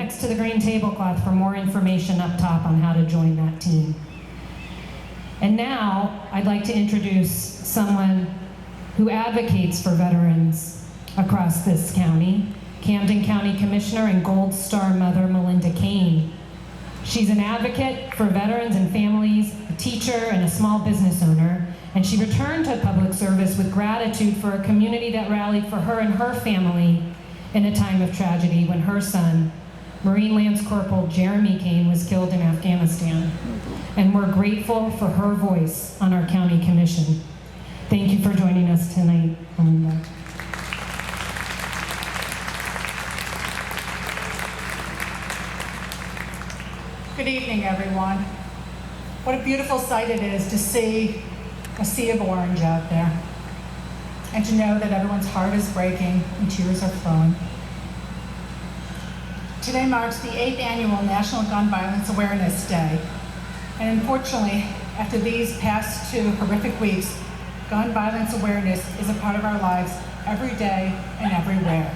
next to the green tablecloth for more information up top on how to join that team. And now, I'd like to introduce someone who advocates for veterans across this county, Camden County Commissioner and Gold Star Mother Melinda Kane. She's an advocate for veterans and families, a teacher, and a small business owner, and she returned to public service with gratitude for a community that rallied for her and her family in a time of tragedy when her son, Marine Lance Corporal Jeremy Kane, was killed in Afghanistan. And we're grateful for her voice on our county commission. Thank you for joining us tonight, Melinda. Good evening, everyone. What a beautiful sight it is to see a sea of orange out there, and to know that everyone's heart is breaking and tears are flowing. Today marks the 8th annual National Gun Violence Awareness Day, and unfortunately, after these past 2 horrific weeks, gun violence awareness is a part of our lives every day and everywhere.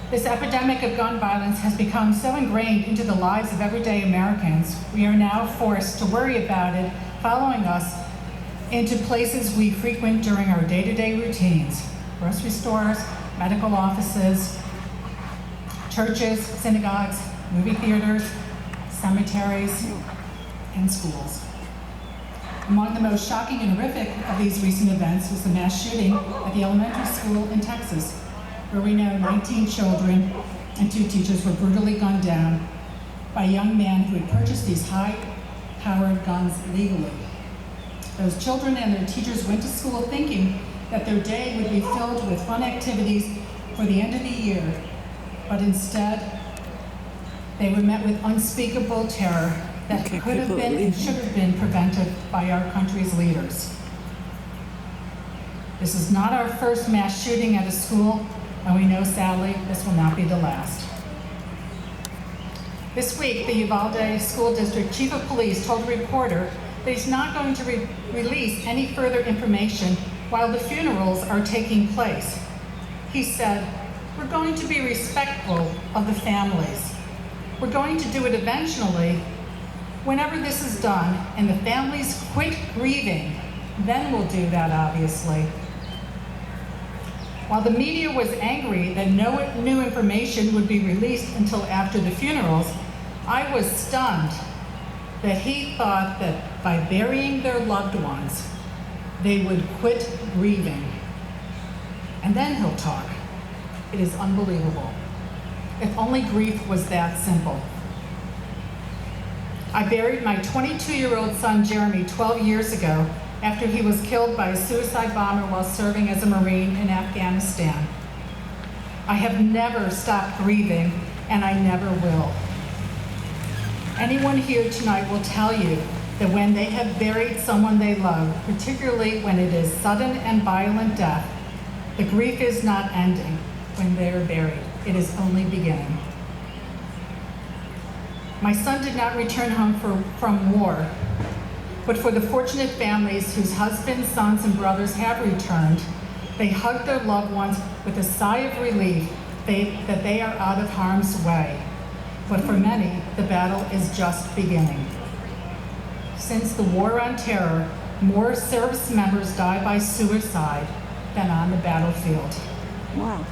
This epidemic of gun violence has become so ingrained into the lives of everyday Americans, we are now forced to worry about it following us into places we frequent during our day-to-day routines: grocery stores, medical offices, churches, synagogues, movie theaters, cemeteries, and schools. Among the most shocking and horrific of these recent events was the mass shooting at the elementary school in Texas, where we know 19 children and 2 teachers were brutally gunned down by a young man who had purchased these high-powered guns legally. Those children and their teachers went to school thinking that their day would be filled with fun activities for the end of the year, but instead, they were met with unspeakable terror that could have been and should have been prevented by our country's leaders. This is not our first mass shooting at a school, and we know, sadly, this will not be the last. This week, the Uvalde School District Chief of Police told a reporter that he's not going to release any further information while the funerals are taking place. He said, "We're going to be respectful of the families. We're going to do it eventually. Whenever this is done and the families quit grieving, then we'll do that, obviously." While the media was angry that no new information would be released until after the funerals, I was stunned that he thought that by burying their loved ones, they would quit grieving. And then he'll talk. It is unbelievable. If only grief was that simple. I buried my 22-year-old son, Jeremy, 12 years ago after he was killed by a suicide bomber while serving as a Marine in Afghanistan. I have never stopped grieving, and I never will. Anyone here tonight will tell you that when they have buried someone they love, particularly when it is sudden and violent death, the grief is not ending when they are buried. It is only beginning. My son did not return home from war, but for the fortunate families whose husbands, sons, and brothers have returned, they hug their loved ones with a sigh of relief that they are out of harm's way. But for many, the battle is just beginning. Since the war on terror, more service members die by suicide than on the battlefield. Wow.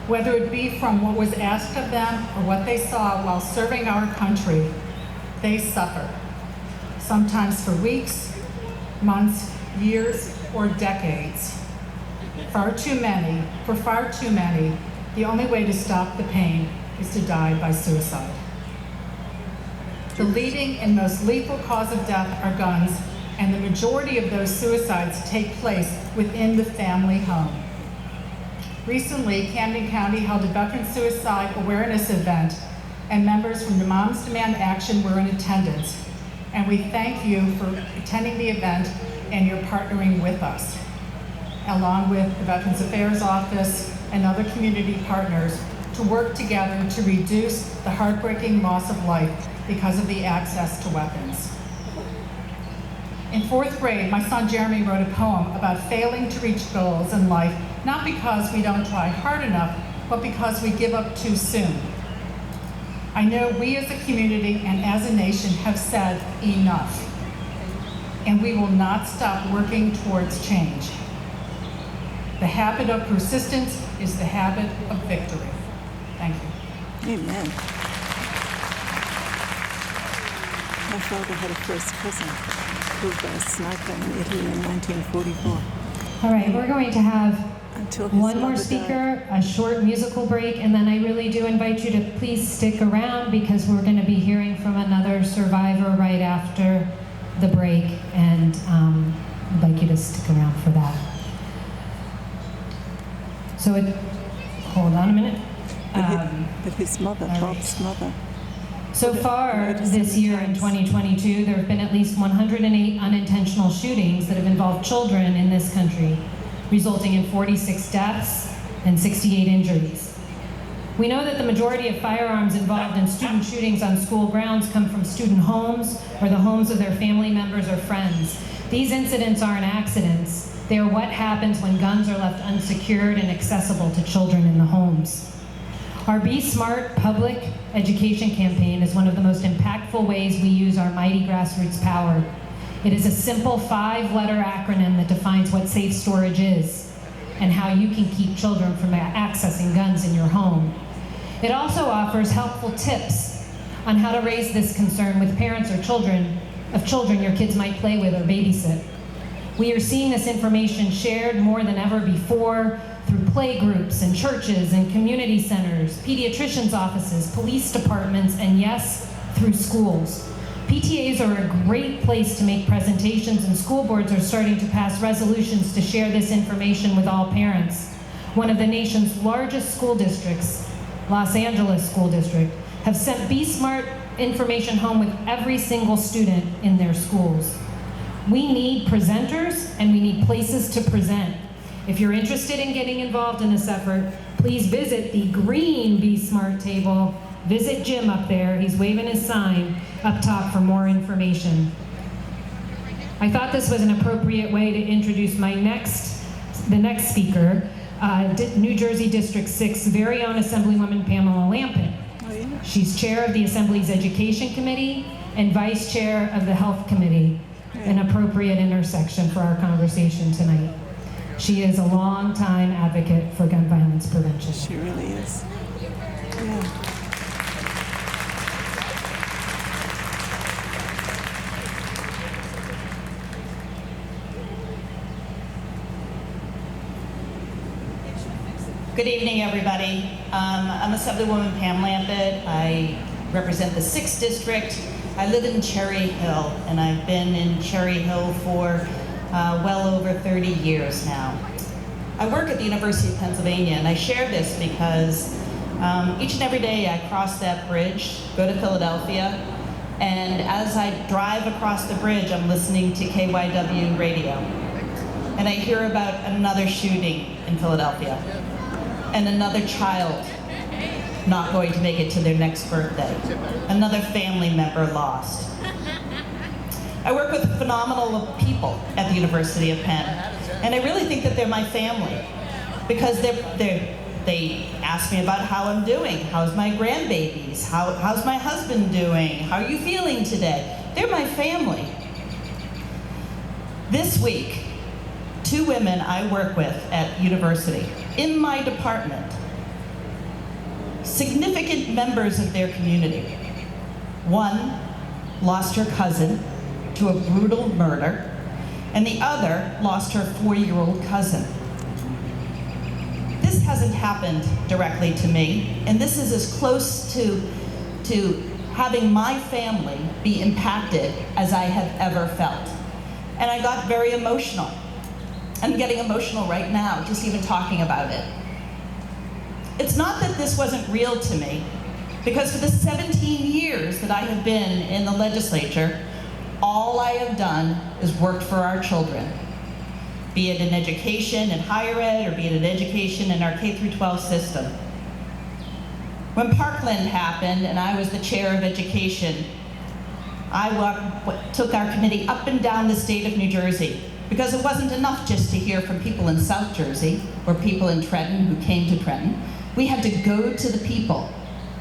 Whether it be from what was asked of them or what they saw while serving our country, they suffer. Sometimes for weeks, months, years, or decades. For far too many, the only way to stop the pain is to die by suicide. The leading and most lethal cause of death are guns, and the majority of those suicides take place within the family home. Recently, Camden County held a veteran suicide awareness event, and members from the Moms Demand Action were in attendance. And we thank you for attending the event and your partnering with us, along with the Veterans Affairs Office and other community partners, to work together to reduce the heartbreaking loss of life because of the access to weapons. In 4th grade, my son Jeremy wrote a poem about failing to reach goals in life, not because we don't try hard enough, but because we give up too soon. I know we as a community and as a nation have said enough, and we will not stop working towards change. The habit of persistence is the habit of victory. Thank you. Amen. My father had a first cousin killed by a sniper in Italy in 1944. All right, we're going to have Until his one more mother speaker, a short musical break, and then I really do invite you to please stick around because we're going to be hearing from another survivor right after the break, and I'd like you to stick around for that. So, hold on a minute. But his mother, Bob's mother. So far this year in 2022, there have been at least 108 unintentional shootings that have involved children in this country, resulting in 46 deaths and 68 injuries. We know that the majority of firearms involved in student shootings on school grounds come from student homes or the homes of their family members or friends. These incidents aren't accidents. They are what happens when guns are left unsecured and accessible to children in the homes. Our Be Smart public education campaign is one of the most impactful ways we use our mighty grassroots power. It is a simple 5-letter acronym that defines what safe storage is and how you can keep children from accessing guns in your home. It also offers helpful tips on how to raise this concern with parents or children your kids might play with or babysit. We are seeing this information shared more than ever before through play groups and churches and community centers, pediatricians' offices, police departments, and yes, through schools. PTAs are a great place to make presentations, and school boards are starting to pass resolutions to share this information with all parents. One of the nation's largest school districts, Los Angeles School District, have sent Be Smart information home with every single student in their schools. We need presenters and we need places to present. If you're interested in getting involved in this effort, please visit the green Be Smart table. Visit Jim up there. He's waving his sign up top for more information. I thought this was an appropriate way to introduce the next speaker, New Jersey District 6 very own Assemblywoman Pamela Lampin. Oh, yeah. She's chair of the Assembly's Education Committee and vice chair of the Health Committee, an appropriate intersection for our conversation tonight. She is a long-time advocate for gun violence prevention. She really is. Yeah. Good evening, everybody. I'm Assemblywoman Pam Lampin. I represent the 6th District. I live in Cherry Hill, and I've been in Cherry Hill for well over 30 years now. I work at the University of Pennsylvania, and I share this because each and every day I cross that bridge, go to Philadelphia, and as I drive across the bridge, I'm listening to KYW radio. And I hear about another shooting in Philadelphia, and another child not going to make it to their next birthday, another family member lost. I work with phenomenal people at the University of Penn, and I really think that they're my family because they ask me about how I'm doing, how's my grandbabies, how's my husband doing, how are you feeling today? They're my family. This week, 2 women I work with at university, in my department, significant members of their community. One lost her cousin to a brutal murder, and the other lost her 4-year-old cousin. This hasn't happened directly to me, and this is as close to having my family be impacted as I have ever felt. And I got very emotional. I'm getting emotional right now, just even talking about it. It's not that this wasn't real to me, because for the 17 years that I have been in the legislature, all I have done is worked for our children, be it in education and higher ed, or be it in education in our K-12 system. When Parkland happened and I was the chair of education, I took our committee up and down the state of New Jersey, because it wasn't enough just to hear from people in South Jersey or people in Trenton who came to Trenton. We had to go to the people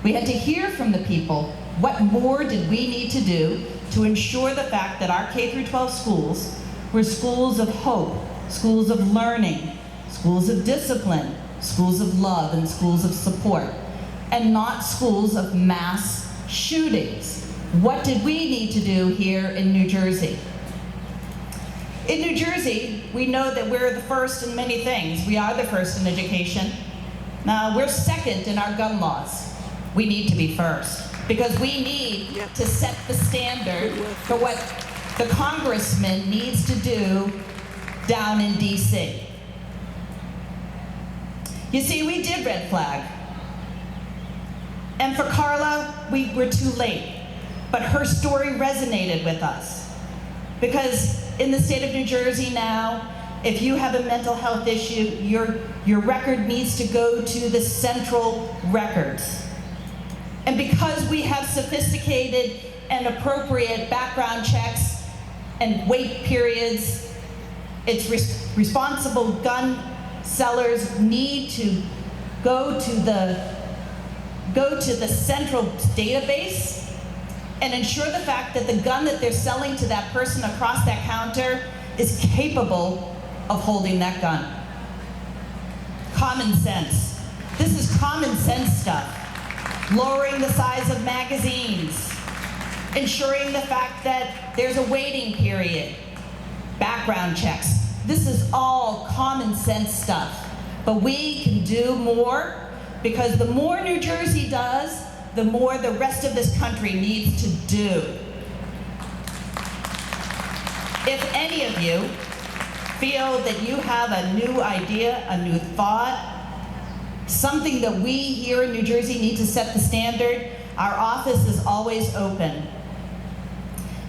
We had to hear from the people. What more did we need to do to ensure the fact that our K-12 schools were schools of hope, schools of learning, schools of discipline, schools of love, and schools of support, and not schools of mass shootings? What did we need to do here in New Jersey? In New Jersey, we know that we're the first in many things. We are the first in education. Now, we're second in our gun laws. We need to be first because we need to set the standard for what the congressman needs to do down in DC. You see, we did red flag. And for Carla, we were too late. But her story resonated with us. Because in the state of New Jersey now, if you have a mental health issue, your record needs to go to the central records. And because we have sophisticated and appropriate background checks and wait periods, it's responsible gun sellers need to go to the central database and ensure the fact that the gun that they're selling to that person across that counter is capable of holding that gun. Common sense. This is common sense stuff. Lowering the size of magazines, ensuring the fact that there's a waiting period, background checks. This is all common sense stuff. But we can do more because the more New Jersey does, the more the rest of this country needs to do. If any of you feel that you have a new idea, a new thought, something that we here in New Jersey need to set the standard, our office is always open.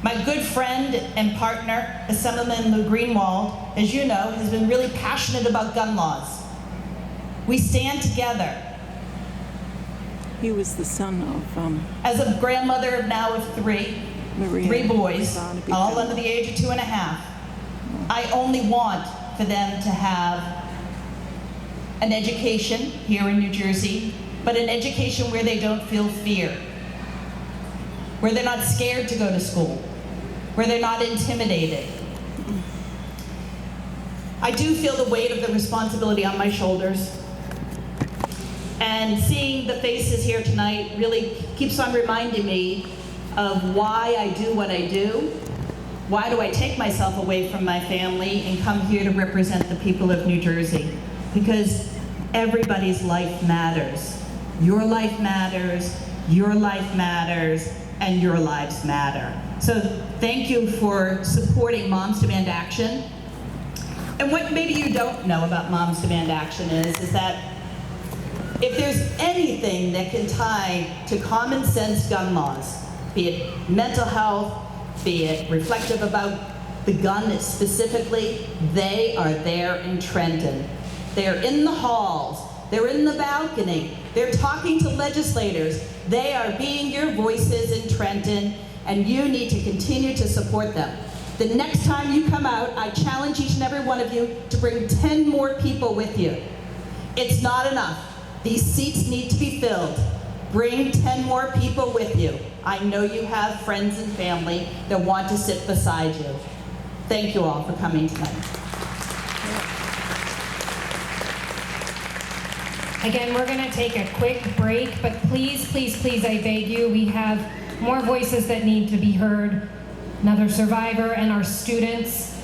My good friend and partner, Assemblyman Lou Greenwald, as you know, has been really passionate about gun laws. We stand together. He was the son of As a grandmother now of three boys, all under the age of 2.5, I only want for them to have an education here in New Jersey, but an education where they don't feel fear, where they're not scared to go to school, where they're not intimidated. I do feel the weight of the responsibility on my shoulders. And seeing the faces here tonight really keeps on reminding me of why I do what I do. Why do I take myself away from my family and come here to represent the people of New Jersey? Because everybody's life matters. Your life matters, your life matters, and your lives matter. So thank you for supporting Moms Demand Action. And what maybe you don't know about Moms Demand Action is that if there's anything that can tie to common sense gun laws, be it mental health, be it reflective about the gun specifically, they are there in Trenton. They're in the halls, they're in the balcony, they're talking to legislators, they are being your voices in Trenton, and you need to continue to support them. The next time you come out, I challenge each and every one of you to bring 10 more people with you. It's not enough. These seats need to be filled. Bring 10 more people with you. I know you have friends and family that want to sit beside you. Thank you all for coming tonight. Again, we're going to take a quick break, but please, please, please, I beg you, we have more voices that need to be heard. Another survivor and our students.